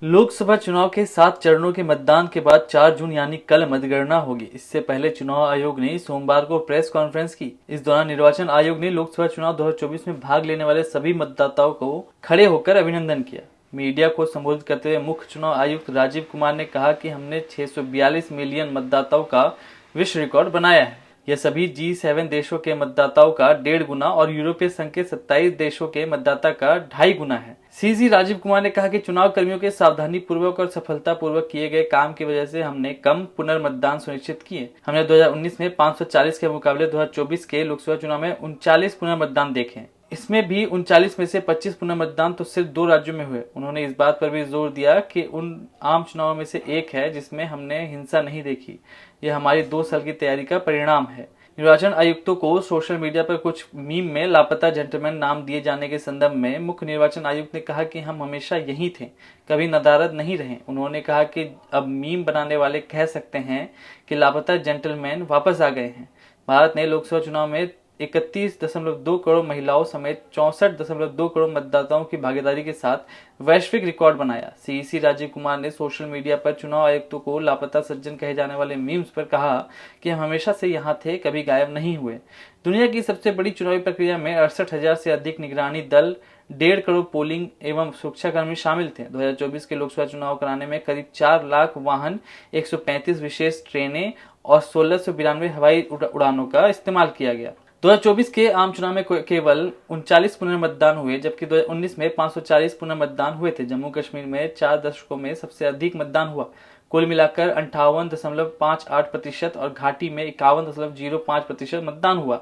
लोकसभा चुनाव के 7 चरणों के मतदान के बाद 4 जून यानी कल मतगणना होगी। इससे पहले चुनाव आयोग ने सोमवार को प्रेस कॉन्फ्रेंस की। इस दौरान निर्वाचन आयोग ने लोकसभा चुनाव 2024 में भाग लेने वाले सभी मतदाताओं को खड़े होकर अभिनंदन किया। मीडिया को संबोधित करते हुए मुख्य चुनाव आयुक्त राजीव कुमार ने कहा कि हमने 642 मिलियन मतदाताओं का विश्व रिकॉर्ड बनाया है। यह सभी G7 देशों के मतदाताओं का 1.5 गुना और यूरोपीय संघ के 27 देशों के मतदाता का 2.5 गुना है। सीजी राजीव कुमार ने कहा कि चुनाव कर्मियों के सावधानी पूर्वक और सफलता पूर्वक किए गए काम की वजह से हमने कम पुनर्मतदान सुनिश्चित किए। हमने 2019 में 540 के मुकाबले 2024 के लोकसभा चुनाव में 39 पुनर्मतदान देखे। इसमें भी 39 में से 25 पुनर्मतदान तो सिर्फ 2 राज्यों में हुए। उन्होंने इस बात पर भी जोर दिया कि उन आम चुनावों में से एक है जिसमें हमने हिंसा नहीं देखी। यह हमारी 2 साल की तैयारी का परिणाम है। निर्वाचन आयुक्तों को सोशल मीडिया पर कुछ मीम में लापता जेंटलमैन नाम दिए जाने के संदर्भ में मुख्य निर्वाचन आयुक्त ने कहा कि हम हमेशा यही थे, कभी नदारद नहीं रहे। उन्होंने कहा कि अब मीम बनाने वाले कह सकते हैं कि लापता जेंटलमैन वापस आ गए हैं। भारत ने लोकसभा चुनाव में 31.2 करोड़ महिलाओं समेत 64.2 करोड़ मतदाताओं की भागीदारी के साथ वैश्विक रिकॉर्ड बनाया। सीईसी राजीव कुमार ने सोशल मीडिया पर चुनाव आयुक्तों को लापता सज्जन कहे जाने वाले मीम्स पर कहा कि हम हमेशा से यहाँ थे, कभी गायब नहीं हुए। दुनिया की सबसे बड़ी चुनावी प्रक्रिया में 68,000 से अधिक निगरानी दल, 1.5 करोड़ पोलिंग एवं सुरक्षाकर्मी शामिल थे। 2024 के लोकसभा चुनाव कराने में करीब 4 लाख वाहन, 135 विशेष ट्रेनें और 1692 हवाई उड़ानों का इस्तेमाल किया गया। 2024 के आम चुनाव में केवल 39 पुनर्मतदान हुए, जबकि 2019 में 540 पुनर्मतदान हुए थे। जम्मू कश्मीर में 4 दशकों में सबसे अधिक मतदान हुआ। कुल मिलाकर 58.58% और घाटी में 51.05% मतदान हुआ।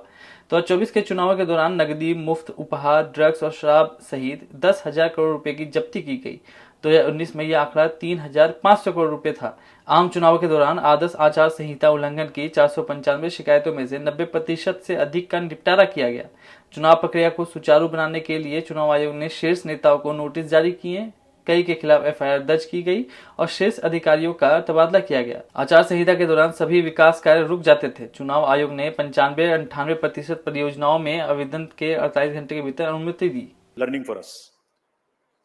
2024 के चुनाव के दौरान नकदी, मुफ्त उपहार, ड्रग्स और शराब सहित 10,000 करोड़ रुपए की जब्ती की गई। 2019 में यह आंकड़ा 3,500 करोड़ रुपए था। आम चुनाव के दौरान आदर्श आचार संहिता उल्लंघन की 495 शिकायतों में से 90% से अधिक का निपटारा किया गया। चुनाव प्रक्रिया को सुचारू बनाने के लिए चुनाव आयोग ने शीर्ष नेताओं को नोटिस जारी किए, कई के खिलाफ एफआईआर दर्ज की गई और शीर्ष अधिकारियों का तबादला किया गया। आचार संहिता के दौरान सभी विकास कार्य रुक जाते थे। चुनाव आयोग ने 95-98% परियोजनाओं में आवेदन के 48 घंटे के भीतर अनुमति दी। Learning for us.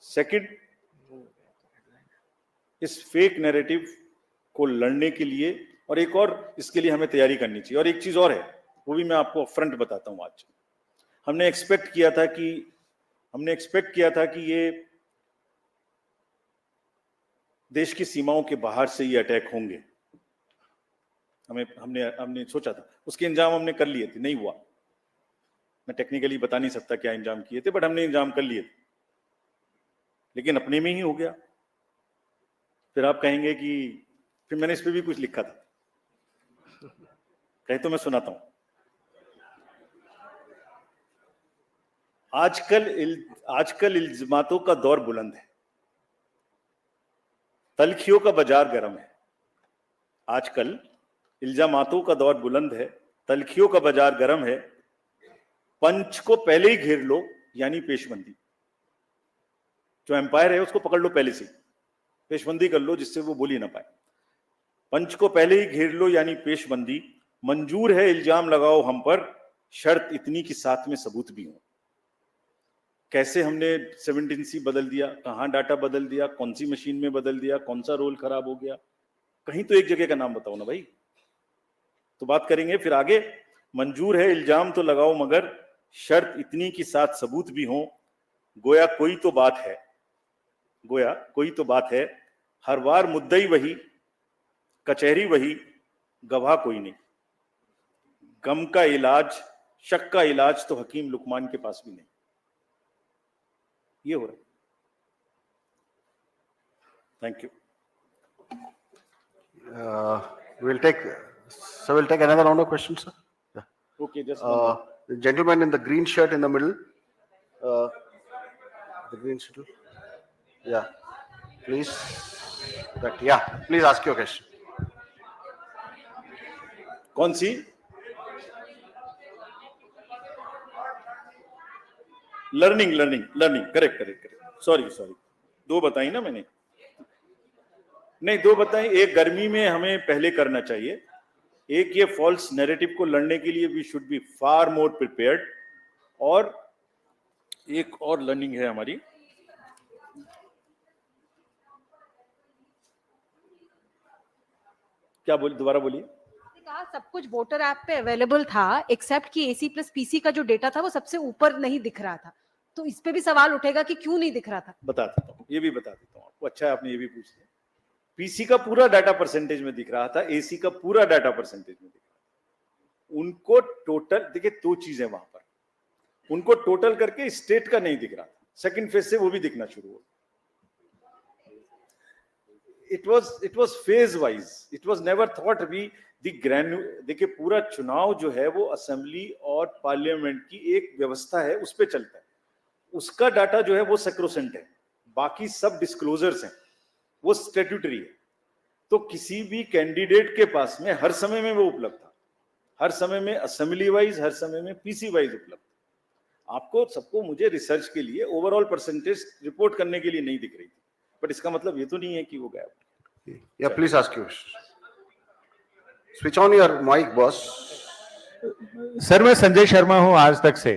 सेकंड, इस फेक नैरेटिव को लड़ने के लिए और एक और इसके लिए हमें तैयारी करनी चाहिए। और एक चीज और है, वो भी मैं आपको फ्रंट बताता हूं। आज हमने एक्सपेक्ट किया था कि ये देश की सीमाओं के बाहर से ये अटैक होंगे। हमने सोचा था, उसके इंतजाम हमने कर लिए थे। नहीं हुआ। मैं टेक्निकली बता नहीं सकता क्या इंतजाम किए थे, बट हमने इंतजाम कर लिए थे, लेकिन अपने में ही हो गया। फिर आप कहेंगे कि फिर मैंने इस पे भी कुछ लिखा था, कहे तो मैं सुनाता हूं। आजकल इल्जामातों का दौर बुलंद है, तलखियों का बाजार गर्म है। आजकल इल्जामातों का दौर बुलंद है, तलखियों का बाजार गर्म है। पंच को पहले ही घेर लो यानी पेशबंदी। जो एम्पायर है उसको पकड़ लो पहले से, पेशबंदी कर लो जिससे वो बोल ही ना पाए। पंच को पहले ही घेर लो यानी पेशबंदी। मंजूर है इल्जाम लगाओ हम पर, शर्त इतनी कि साथ में सबूत भी हो। कैसे हमने 17C बदल दिया, कहां डाटा बदल दिया, कौन सी मशीन में बदल दिया, कौन सा रोल खराब हो गया, कहीं तो एक जगह का नाम बताओ ना भाई। तो बात करेंगे फिर आगे। मंजूर है इल्जाम तो लगाओ मगर शर्त इतनी कि साथ सबूत भी हो। गोया कोई तो बात है, हर बार मुद्दई वही, कचहरी वही, गवाह कोई नहीं। गम का इलाज, शक का इलाज तो हकीम लुकमान के पास भी नहीं। ये हो रहा है। Thank you. We'll take another round of questions, sir. Yeah. Okay, just the gentleman in the green shirt in the middle. The green shirt. Yeah. Please. Please ask your question. कौन सी? Learning correct. सॉरी, 2 बताई ना मैंने। नहीं, 2 बताई। एक गर्मी में हमें पहले करना चाहिए, एक ये फॉल्स नैरेटिव को लड़ने के लिए we should be far more prepared, और एक और लर्निंग है हमारी। क्या बोल, दोबारा बोलिए। कहा सब कुछ वोटर ऐप पे अवेलेबल था एक्सेप्ट कि एसी प्लस पीसी का जो डेटा था वो सबसे ऊपर नहीं दिख रहा था, तो इस पे भी सवाल उठेगा कि क्यों नहीं दिख रहा था। बता देता हूँ, ये भी बता देता हूँ आपको। अच्छा है आपने ये भी पूछ लिया। पीसी का पूरा डाटा परसेंटेज में दिख रहा था, एसी का पूरा डाटा परसेंटेज में दिख रहा था। उनको टोटल, देखिए दो चीजें वहां पर, उनको टोटल करके स्टेट का नहीं दिख रहा था, सेकंड फेज से वो भी दिखना शुरू हुआ। It was phase wise, it was never thought be the granule. देखिए पूरा चुनाव जो है वो असेंबली और पार्लियामेंट की एक व्यवस्था है, उस पर चलता है, उसका डाटा जो है वो सेक्रोसेंट है, बाकी सब डिस्क्लोजर्स हैं, वो स्टैट्यूटरी है। तो किसी भी कैंडिडेट के पास में हर समय में वो उपलब्ध था, हर समय में असेंबली वाइज, हर समय में पीसी वाइज उपलब्ध। आपको सबको मुझे रिसर्च के लिए ओवरऑल परसेंटेज रिपोर्ट करने के लिए नहीं दिख रही थी, बट इसका मतलब ये तो नहीं है कि वो गायब। Yeah, please ask you. Switch on your mic, boss. Sir मैं संजय शर्मा हूं आज तक से।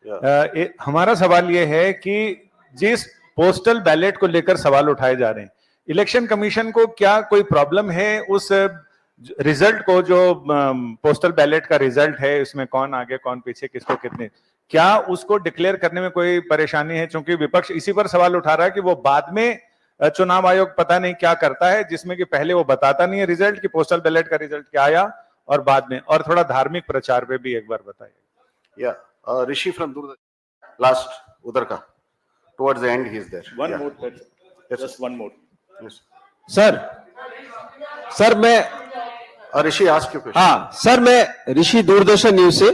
Yeah. हमारा सवाल ये है कि जिस पोस्टल बैलेट को लेकर सवाल उठाए जा रहे हैं, इलेक्शन कमीशन को क्या कोई प्रॉब्लम है उस रिजल्ट को, जो पोस्टल बैलेट का रिजल्ट है, इसमें कौन आगे कौन पीछे किसको कितने, क्या उसको डिक्लेयर करने में कोई परेशानी है? क्योंकि विपक्ष इसी पर सवाल उठा रहा है कि वो बाद में चुनाव आयोग पता नहीं क्या करता है, जिसमें कि पहले वो बताता नहीं है रिजल्ट कि पोस्टल बैलेट का रिजल्ट क्या आया, और बाद में, और थोड़ा धार्मिक प्रचार पे भी एक बार बताइए। Yeah, Rishi from Durga, last उधर का, towards the end he is there. One Yeah. more, Yes, just one more. Yes. Sir मैं Rishi, ask your question. हाँ सर, मैं ऋषि दूरदर्शन न्यूज से।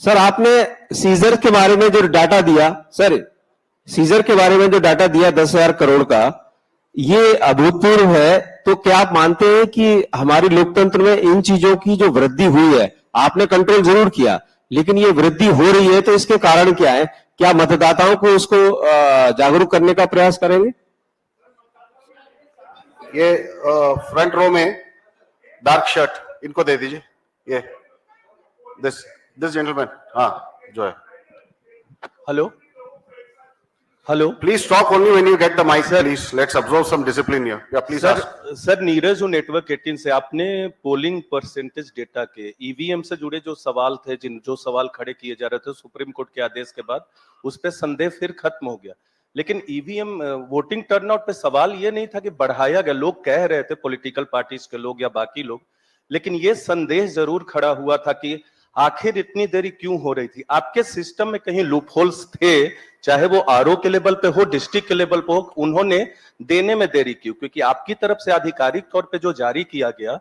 सर आपने सीजर के बारे में जो डाटा दिया, सर सीजर के बारे में जो डाटा दिया 10,000 करोड़ का, ये अभूतपूर्व है। तो क्या आप मानते हैं कि हमारी लोकतंत्र में इन चीजों की जो वृद्धि हुई है, आपने कंट्रोल जरूर किया, लेकिन ये वृद्धि हो रही है, तो इसके कारण क्या है? क्या मतदाताओं को उसको जागरूक करने का प्रयास करेंगे? ये फ्रंट रो में डार्क शर्ट इनको दे दीजिए। ये दिस जेंटलमैन, हाँ जो है। Hello hello, please talk only when you get the mic please, let's observe some discipline here. या प्लीज सर नीरज हूं नेटवर्क 18 से। आपने पोलिंग परसेंटेज डेटा के ईवीएम से जुड़े जो सवाल थे, जो सवाल खड़े किए जा रहे थे सुप्रीम कोर्ट के आदेश के बाद, उस पर संदेह फिर खत्म हो गया। लेकिन ईवीएम वोटिंग टर्नआउट पे सवाल ये नहीं था कि बढ़ाया गया, लोग कह रहे थे पॉलिटिकल पार्टीज के लोग या बाकी लोग, लेकिन ये संदेह जरूर खड़ा हुआ था कि आखिर इतनी देरी क्यों हो रही थी। आपके सिस्टम में कहीं लूप होल्स थे, चाहे वो आरओ के लेवल पे हो, डिस्ट्रिक्ट के लेवल पे हो, उन्होंने देने में देरी क्यों? क्योंकि आपकी तरफ से आधिकारिक तौर पे जो जारी किया गया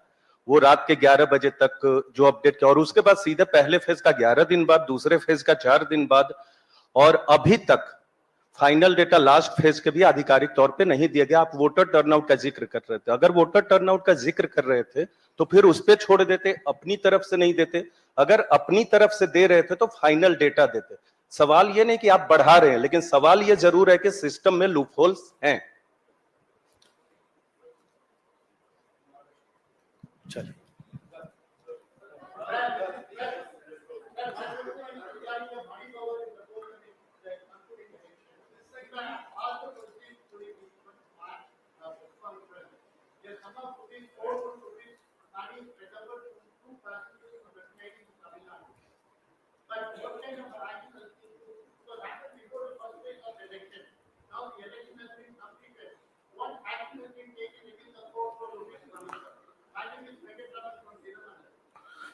वो रात के 11 बजे तक जो अपडेट किया, और उसके बाद सीधे पहले फेज का 11 दिन बाद, दूसरे फेज का 4 दिन बाद, और अभी तक फाइनल डेटा लास्ट फेज के भी आधिकारिक तौर पे नहीं दिया गया। आप वोटर टर्नआउट का जिक्र कर रहे थे, अगर वोटर टर्नआउट का जिक्र कर रहे थे तो फिर उस पे छोड़ देते, अपनी तरफ से नहीं देते। अगर अपनी तरफ से दे रहे थे तो फाइनल डेटा देते। सवाल ये नहीं कि आप बढ़ा रहे हैं, लेकिन सवाल ये जरूर है कि सिस्टम में लूप होल्स हैं। चलिए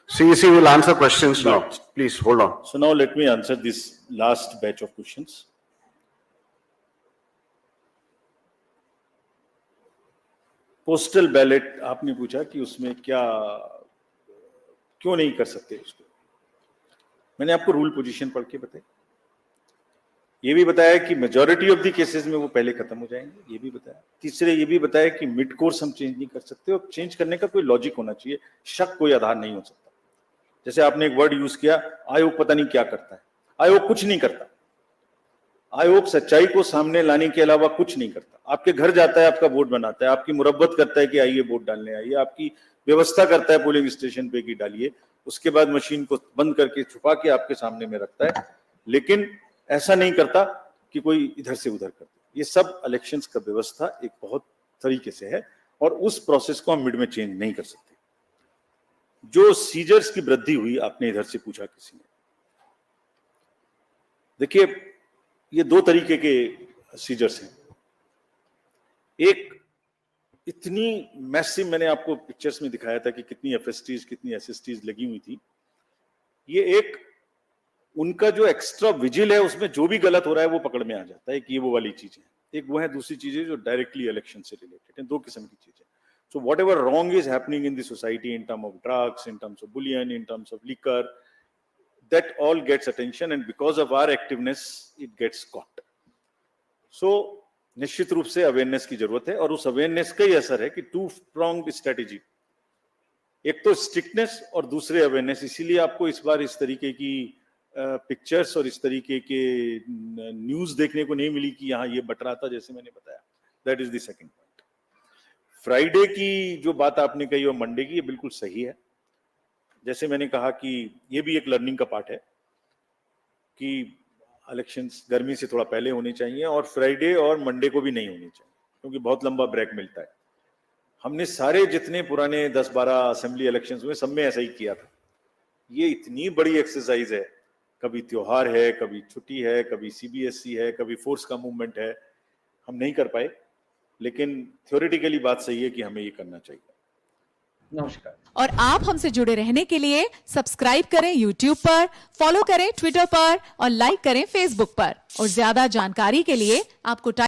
CEC will answer questions now. Please hold on. So now let me answer this last batch of questions. Postal ballot आपने पूछा कि उसमें क्या, क्यों नहीं कर सकते उसको। मैंने आपको रूल पोजीशन पढ़ के बताया, ये भी बताया कि मेजॉरिटी ऑफ द केसेस में वो पहले खत्म हो जाएंगे, ये भी बताया। तीसरे ये भी बताया कि मिड कोर्स हम चेंज नहीं कर सकते, और चेंज करने का कोई लॉजिक होना चाहिए, शक कोई आधार नहीं हो सकता। जैसे आपने एक वर्ड यूज किया, आयोग पता नहीं क्या करता है। आयोग कुछ नहीं करता, आयोग सच्चाई को सामने लाने के अलावा कुछ नहीं करता। आपके घर जाता है, आपका वोट बनाता है, आपकी मुरब्बत करता है कि आइए वोट डालने आइए, आपकी व्यवस्था करता है पोलिंग स्टेशन पे कि डालिए, उसके बाद मशीन को बंद करके छुपा के आपके सामने में रखता है, लेकिन ऐसा नहीं करता कि कोई इधर से उधर करता। ये सब इलेक्शंस का व्यवस्था एक बहुत तरीके से है, और उस प्रोसेस को हम मिड में चेंज नहीं कर सकते। जो सीजर्स की वृद्धि हुई, आपने इधर से पूछा किसी ने, देखिए ये दो तरीके के सीजर्स हैं। एक इतनी मैसिव, मैंने आपको पिक्चर्स में दिखाया था कि कितनी एफएसटीज कितनी एसएसटीज लगी हुई थी। ये एक उनका जो एक्स्ट्रा विजिल है उसमें जो भी गलत हो रहा है वो पकड़ में आ जाता है कि ये वो वाली चीजें, एक वो है, दूसरी चीजें जो डायरेक्टली इलेक्शन से रिलेटेड है। दो किस्म की चीजें। So what ever wrong is happening in the society in term of drugs, in terms of Boolean, in terms of liquor, that all gets attention and because of our activeness it gets caught. So निश्चित रूप से awareness की जरूरत है और उस awareness का ही असर है कि टू प्रोंग्ड स्ट्रेटेजी, एक तो स्ट्रिक्टनेस और दूसरे अवेयरनेस। इसीलिए आपको इस बार इस तरीके की पिक्चर्स और इस तरीके के न्यूज देखने को नहीं मिली कि यहाँ ये बट रहा था, जैसे मैंने बताया। That is the second point. Friday की जो बात आपने कही और मंडे की, ये बिल्कुल सही है। जैसे मैंने कहा कि ये भी एक लर्निंग का पार्ट है कि इलेक्शंस गर्मी से थोड़ा पहले होने चाहिए और फ्राइडे और मंडे को भी नहीं होने चाहिए, क्योंकि बहुत लंबा ब्रेक मिलता है। हमने सारे जितने पुराने 10-12 असेंबली इलेक्शंस हुए सब में ऐसा ही किया था। ये इतनी बड़ी एक्सरसाइज है, कभी त्योहार है, कभी छुट्टी है, कभी सीबीएसई है, कभी फोर्स का मूवमेंट है, हम नहीं कर पाए। लेकिन थ्योरेटिकली बात सही है कि हमें ये करना चाहिए। नमस्कार। और आप हमसे जुड़े रहने के लिए सब्सक्राइब करें YouTube पर, फॉलो करें Twitter पर और लाइक करें Facebook पर। और ज्यादा जानकारी के लिए आपको